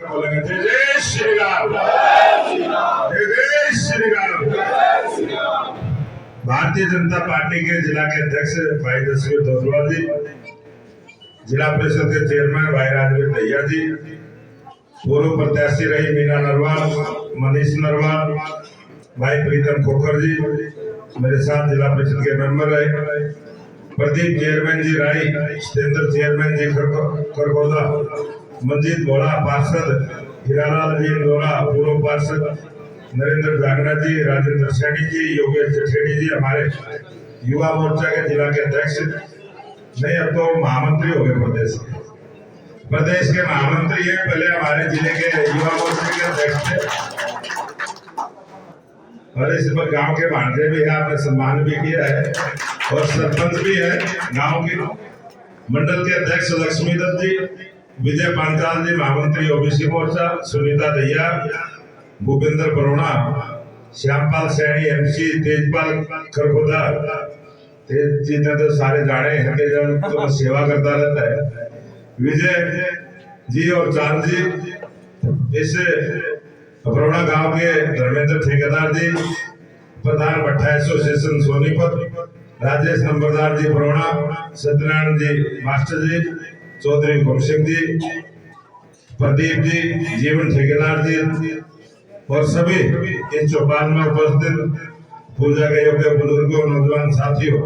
बोलेंगे जय जय श्री राम, जय जय श्री राम। भारतीय जनता पार्टी के जिला के अध्यक्ष भाई जसवीर दोदवा जी, जिला परिषद के चेयरमैन भाई राजवीर दहिया जी, पूर्व प्रत्याशी रही मीना नरवाल, मनीष नरवाल, भाई प्रीतम खोखर जी, मेरे साथ जिला परिषद के मेंबर रहे प्रदीप चेयरमैन जी राई, सतेंद्र चेयरमैन जी खरगोदा, मंजीत बोड़ा पार्षद, हीरालाल जी इंदौरा पूर्व पार्षद, नरेंद्र जागरा जी, राजेंद्र सैनी जी, योगेश जठेड़ी जी, हमारे युवा मोर्चा के जिला के अध्यक्ष, नहीं अब तो महामंत्री हो गए प्रदेश के महामंत्री है, पहले हमारे जिले के युवा मोर्चा के अध्यक्ष थे और इस पर गांव के भांजे भी है, आपने सम्मान भी किया है और सरपंच भी है गांव के। मंडल के अध्यक्ष लक्ष्मीदत्त जी, विजय पांचाल जी महामंत्री ओबीसी मोर्चा, सुनीता दहिया, भूपेंद्र बरोड़ा, श्यामपाल सैनी एमसी, तेजपाल खरगोदा, तेज जी ने तो सारे जाने हैं तो सेवा करता रहता है, विजय जी और चांद जी, इस बरोड़ा गांव के धर्मेंद्र ठेकेदार जी, प्रधान भट्टा एसोसिएशन सोनीपत, राजेश नंबरदार जी बरोड़ा, सत्यनारायण जी मास्टर जी, चौधरी गुरु सिंह जी, प्रदीप जी, जीवन ठेकेदार जी और सभी इन चौपाल में उपस्थित पूजा के योग्य बुजुर्गों, नौजवान साथियों,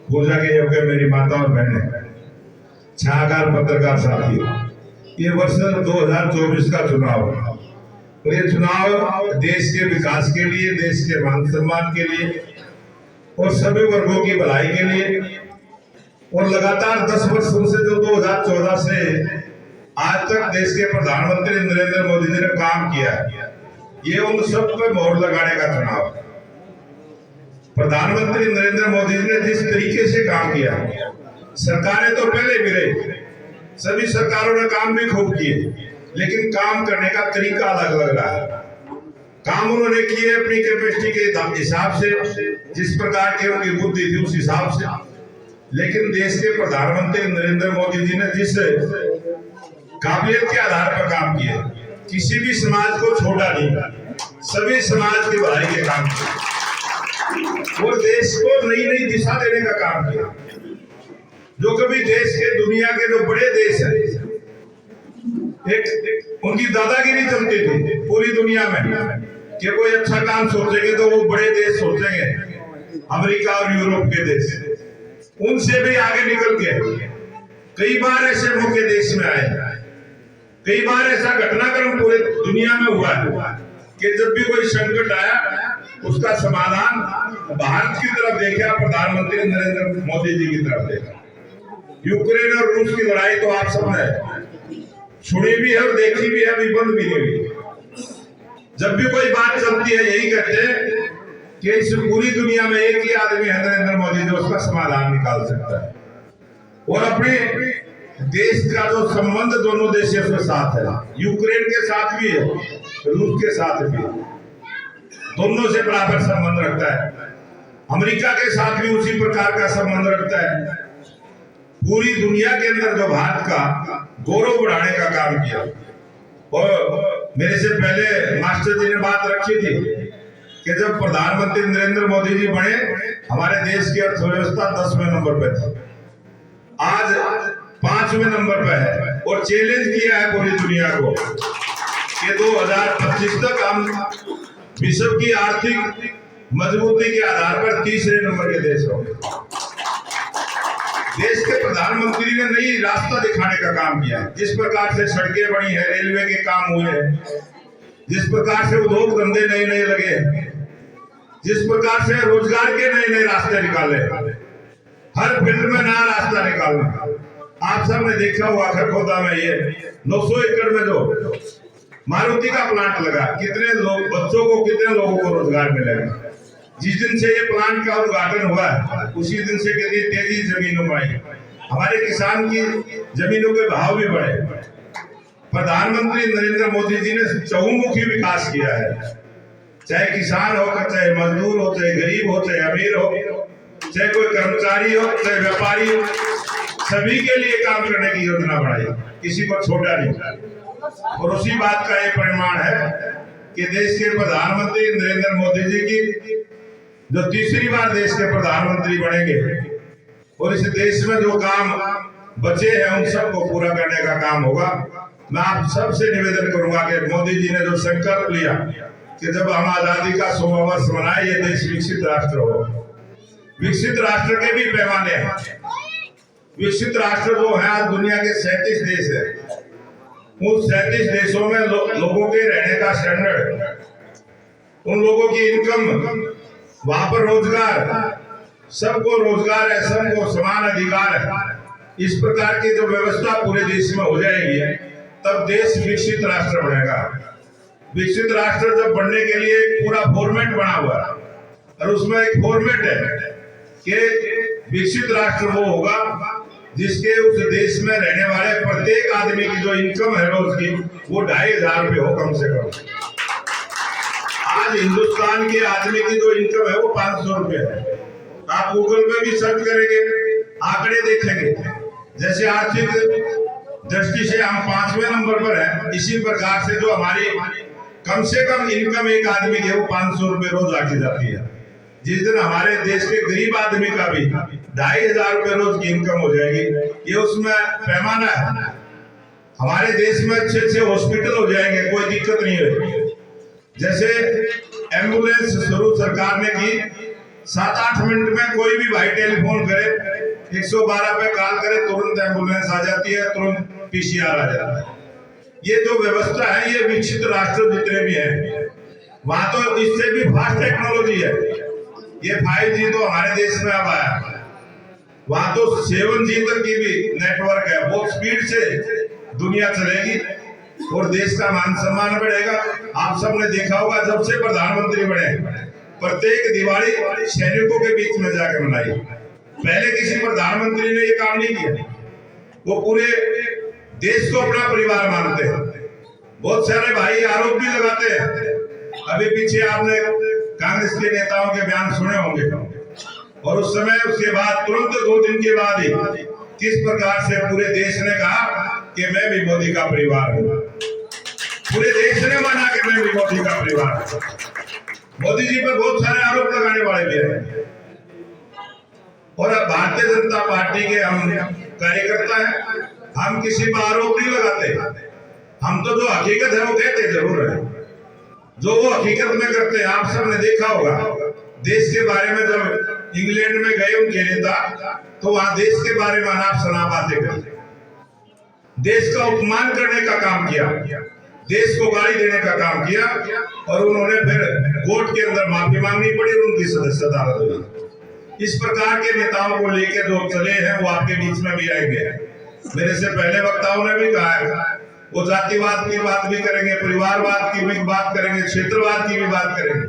पूजा के योग्य मेरी माता और बहनें, छायाकार पत्रकार साथियों, ये वर्ष 2024 का चुनाव है और ये चुनाव देश के विकास के लिए, देश के मान सम्मान के लिए और सभी वर्गों की भलाई के लिए और लगातार 10 वर्षों से जो 2014 से आज तक देश के प्रधानमंत्री नरेंद्र मोदी जी ने काम किया है, ये उन सब पे मोहर लगाने का चुनाव है। प्रधानमंत्री नरेंद्र मोदी जी ने जिस तरीके से काम किया, सरकारें तो पहले भी रही, सभी सरकारों ने काम भी खूब किए, लेकिन काम करने का तरीका अलग लग रहा है। काम उन्होंने किए अपनी कैपेसिटी के हिसाब से, जिस प्रकार की उनकी बुद्धि थी उस हिसाब से, लेकिन देश के प्रधानमंत्री नरेंद्र मोदी जी ने जिस काबिलियत के आधार पर काम किए, किसी भी समाज को छोड़ा नहीं, सभी समाज की भलाई के काम किए और देश को नई नई दिशा देने का काम किया। जो कभी देश के दुनिया के जो बड़े देश हैं, एक उनकी दादागिरी चलती थी पूरी दुनिया में कि कोई अच्छा काम सोचेंगे तो वो बड़े देश सोचेंगे, अमेरिका और यूरोप के देश, उनसे भी आगे निकल के कई बार ऐसे मौके देश में आए, कई बार ऐसा घटनाक्रम पूरे दुनिया में हुआ है कि जब भी कोई संकट आया उसका समाधान भारत की तरफ देखा, प्रधानमंत्री नरेंद्र मोदी जी की तरफ देखा। यूक्रेन और रूस की लड़ाई तो आप सबने सुनी भी है और देखी भी है, अभी बंद भी नहीं हुई। जब भी कोई बात चलती है यही कहते हैं कि इस पूरी दुनिया में एक ही आदमी है नरेंद्र मोदी जो उसका समाधान निकाल सकता है और अपने देश का जो संबंध दोनों देशों के साथ है, यूक्रेन के साथ भी है, रूस के साथ भी, दोनों से बराबर संबंध रखता है, अमेरिका के साथ भी उसी प्रकार का संबंध रखता है। पूरी दुनिया के अंदर जो भारत का गौरव बढ़ाने का काम किया और मेरे से पहले मास्टर जी ने बात रखी थी कि जब प्रधानमंत्री नरेंद्र मोदी जी बने, हमारे देश की अर्थव्यवस्था 10वें नंबर पे थी, आज 5वें नंबर पे है और चैलेंज किया है पूरी दुनिया को कि 2025 तक हम विश्व की आर्थिक मजबूती के आधार पर 3रे नंबर के देश होंगे। देश के प्रधानमंत्री ने नई रास्ता दिखाने का काम किया, जिस प्रकार से सड़कें बनी है, रेलवे के काम हुए हैं, जिस प्रकार से उद्योग धंधे नए नए लगे, जिस प्रकार से रोजगार के नए नए रास्ते निकाले, हर फील्ड में नया रास्ता निकालना। आप सबने देखा हुआ खरगोदा में ये 900 एकड़ में जो मारुति का प्लांट लगा, कितने लोग, बच्चों को, कितने लोगों को रोजगार मिलेगा। जिस दिन से ये प्लांट का उद्घाटन हुआ है उसी दिन से कितनी तेजी जमीनों में आई, हमारे किसान की जमीनों के भाव भी बढ़े। प्रधानमंत्री नरेंद्र मोदी जी ने चहुमुखी विकास किया है, चाहे किसान हो, चाहे मजदूर हो, चाहे गरीब हो, चाहे अमीर हो, चाहे कोई कर्मचारी हो, चाहे व्यापारी हो, सभी के लिए काम करने की योजना बनाई, किसी को छोटा नहीं। और उसी बात का ये परिमाण है कि देश के प्रधानमंत्री नरेंद्र मोदी जी की जो तीसरी बार देश के प्रधानमंत्री बनेंगे और इस देश में जो काम बचे हैं उन सबको पूरा करने का काम होगा। मैं आप सबसे निवेदन करूंगा कि मोदी जी ने जो संकल्प लिया कि जब हम आजादी का 100वां वर्ष मनाए ये देश विकसित राष्ट्र हो। विकसित राष्ट्र के भी पैमाने हैं। विकसित राष्ट्र जो है आज दुनिया के 37 देश है। उन 37 देशों में लोगों के रहने का स्टैंडर्ड, उन लोगों की इनकम, वहां पर रोजगार, सबको रोजगार है, सबको समान अधिकार है। इस प्रकार की जो व्यवस्था पूरे देश में हो जाएगी तब देश विकसित राष्ट्र बनेगा। विकसित राष्ट्र जब बनने के लिए पूरा फॉर्मेट बना हुआ है और उसमें एक फॉर्मेट है कि विकसित राष्ट्र वो होगा जिसके उस देश में रहने वाले प्रत्येक आदमी की जो इनकम है रोज की वो 2500 रुपये हो कम से कम। आज हिंदुस्तान के आदमी की जो इनकम है वो 500 रुपये है। आप गूगल पे भी सर्च करेंगे, आंकड़े देखेंगे, जैसे आर्थिक दृष्टि से हम 5वें नंबर पर हैं, इसी प्रकार से जो हमारी कम से कम इनकम एक आदमी की है वो 500 रुपये रोज आती जाती है। जिस दिन हमारे देश के गरीब आदमी का भी 2500 रुपये रोज की इनकम हो जाएगी, ये उसमें पैमाना है। हमारे देश में अच्छे अच्छे हॉस्पिटल हो जाएंगे, कोई दिक्कत नहीं होगी। जैसे एम्बुलेंस शुरू सरकार ने की, 7-8 मिनट में कोई भी भाई टेलीफोन करे, 112 पे कॉल करे, तुरंत एम्बुलेंस आ जाती है, तुरंत पीसीआर आ जाता है। ये जो व्यवस्था है ये विकसित राष्ट्र जितने भी हैं वहां तो इससे भी फास्ट टेक्नोलॉजी है। ये 5G तो हमारे देश में अब आया, वहां तो 7G तक की भी नेटवर्क है। बहुत स्पीड से दुनिया चलेगी और देश का मान सम्मान बढ़ेगा। आप सबने देखा होगा जब से प्रधानमंत्री बने प्रत्येक दिवाली सैनिकों के बीच में जाकर मनाई। पहले किसी प्रधानमंत्री ने ये काम नहीं किया। वो पूरे देश को अपना परिवार मानते हैं। बहुत सारे भाई आरोप भी लगाते हैं। अभी पीछे आपने कांग्रेस के नेताओं के बयान सुने होंगे और उस समय उसके बाद तुरंत 2 दिन के बाद ही किस प्रकार से पूरे देश ने कहा कि मैं भी मोदी का परिवार हूं। पूरे देश ने माना कि मैं भी मोदी का परिवार हूं। मोदी जी पर बहुत सारे आरोप लगाने वाले भी हैं और अब भारतीय जनता पार्टी के हम कार्यकर्ता हैं, हम किसी पर आरोप नहीं लगाते। हम तो जो हकीकत है वो कहते जरूर है, जो वो हकीकत में करते हैं। आप सबने देखा होगा देश के बारे में, जब इंग्लैंड में गए उनके नेता तो वहां देश के बारे में अनाप शनाप बातें करते, देश का अपमान करने का काम किया, देश को गाली देने का काम किया और उन्होंने फिर कोर्ट के अंदर माफी मांगनी पड़ी और उनकी सदस्यता रद्द हुई। इस प्रकार के नेताओं को लेकर जो चले हैं वो आपके बीच में भी आएंगे। मेरे से पहले वक्ताओं ने भी कहा है वो जातिवाद की बात भी करेंगे, परिवारवाद की भी बात करेंगे, क्षेत्रवाद की भी बात करेंगे।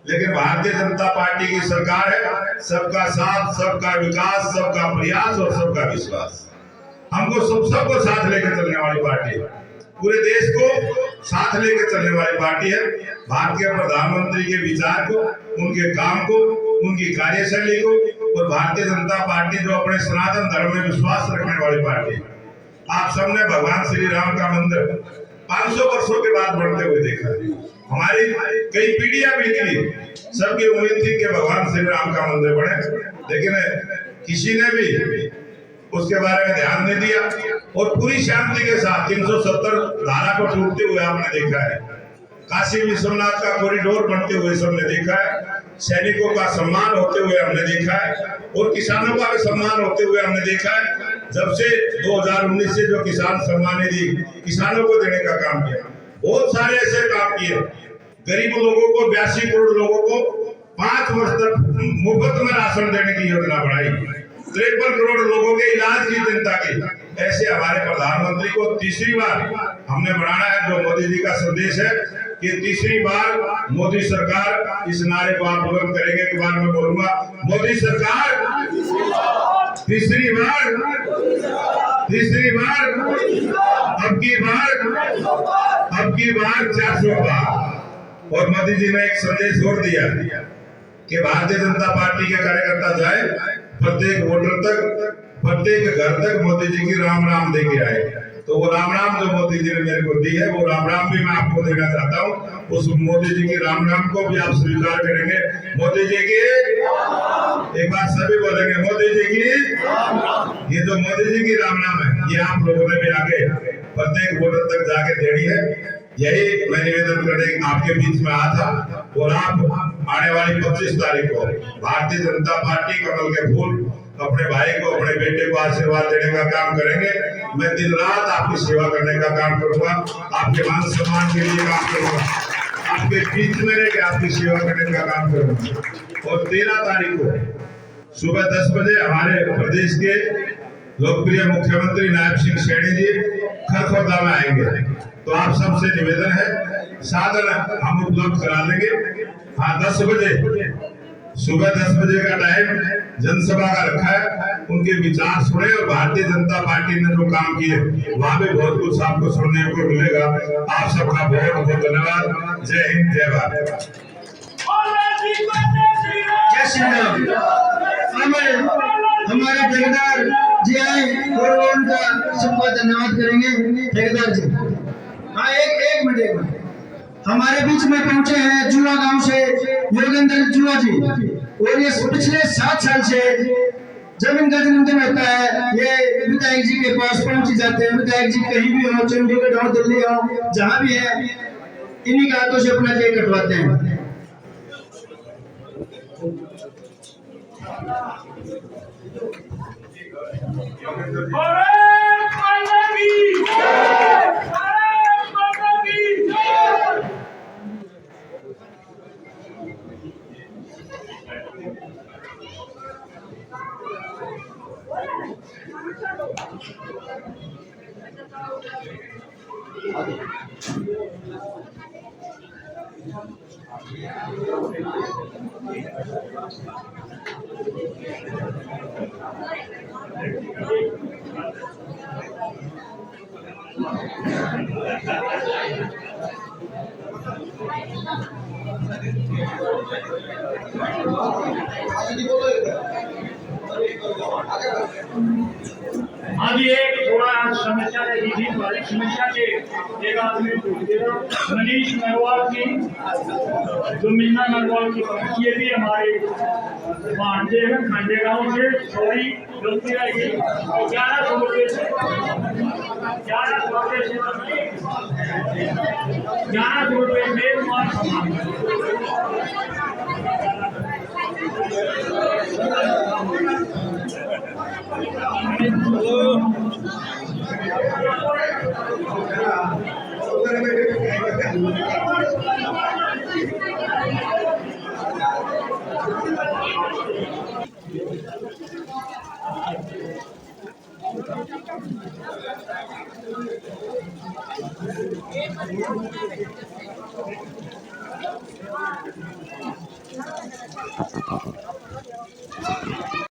लेकिन भारतीय जनता पार्टी की सरकार है सबका साथ, सबका विकास, सबका प्रयास और सबका विश्वास। हमको सबको साथ लेकर चलने वाली पार्टी है, पूरे देश को साथ लेकर चलने वाली पार्टी है। भारत के प्रधानमंत्री के विचार को, उनके काम को, उनकी कार्यशैली को और भारतीय जनता पार्टी जो अपने सनातन धर्म में विश्वास रखने वाली पार्टी है। आप सबने भगवान श्री राम का मंदिर 500 वर्षों के बाद बनते हुए देखा। हमारी कई पीढ़ियां बीती, सबकी उम्मीद थी कि भगवान श्री राम का मंदिर बने, लेकिन किसी ने भी उसके बारे में ध्यान नहीं दिया और पूरी शांति के साथ 370 धारा को टूटते हुए आपने देखा है। काशी विश्वनाथ का कॉरिडोर बनते हुए सबने देखा है, सैनिकों का सम्मान होते हुए हमने देखा है और किसानों का भी सम्मान होते हुए हमने देखा है। जब से 2019 से जो किसान सम्मान निधि किसानों को देने का काम किया, बहुत सारे ऐसे काम किए। गरीब लोगों को 82 करोड़ लोगों को 5 वर्ष तक मुफ्त में राशन देने की योजना बनाई। 53 करोड़ लोगों के इलाज की चिंता की। ऐसे हमारे प्रधानमंत्री को तीसरी बार हमने बनाना है। जो मोदी जी का संदेश है कि तीसरी बार मोदी सरकार, इस नारे को आप बुलंद करेंगे। एक बार मैं बोलूंगा, मोदी सरकार तीसरी बार, अब की बार 400 बार। और मोदी जी ने एक संदेश और दिया कि भारतीय जनता पार्टी के कार्यकर्ता जाए प्रत्येक वोटर तक, प्रत्येक घर तक मोदी जी की राम राम देके आए। तो वो राम राम जो मोदी जी ने मेरे को दी है, वो राम राम भी मैं आपको देना चाहता हूँ। उस मोदी जी की राम राम को भी आप स्वीकार करेंगे। मोदी जी की एक बार सभी बोलेंगे, मोदी जी की। ये जो मोदी जी की राम राम है, ये आप लोगों ने भी आगे प्रत्येक वोटर तक जाके देनी है। यही मैं निवेदन करने आपके बीच में आया था। और आप आने वाली 25 तारीख को भारतीय जनता पार्टी कमल के फूल अपने भाई को, अपने बेटे को आशीर्वाद देने का काम करेंगे। मैं दिन रात आपकी सेवा करने का काम करूंगा, आपके मान सम्मान के लिए काम करूंगा, आपके बीच में रह के आपकी सेवा करने का काम करूंगा। और 13 तारीख को सुबह 10 बजे हमारे प्रदेश के लोकप्रिय मुख्यमंत्री नायब सिंह सैनी जी खरखोदा में आएंगे। तो आप सबसे निवेदन है, साधन हम उपलब्ध करा देंगे। हाँ, 10 बजे सुबह 10 बजे का टाइम जनसभा का रखा है। उनके विचार सुने और भारतीय जनता पार्टी ने जो काम किए वहां भी बहुत कुछ आपको सुनने को मिलेगा। आप सबका बहुत बहुत धन्यवाद। जय हिंद, जय भारत। जय श्री राम। हमारे ठेकेदार जी आए और उनका सबका धन्यवाद करेंगे। ठेकेदार जी, हाँ एक मिनट हमारे बीच में पहुंचे हैं जुआ गांव से योगेंद्र जुआ जी। और ये पिछले 7 साल से जब इनका जन्मदिन होता है, ये विधायक जी के पास पहुंच जाते हैं। विधायक जी कहीं भी हो, चंडीगढ़ हो, दिल्ली हो, जहां भी है, इन्हीं के हाथों से अपना केक कटवाते हैं। हाँ जी, एक थोड़ा समस्या है जी, वाली समस्या के एक आदमी मनीष नरवाल की, जो मीना नरवाल की, ये भी हमारे भांजे हैं खांडे गांव से। थोड़ी गलती रहेगी। 1100 रुपये से 1100 रुपये में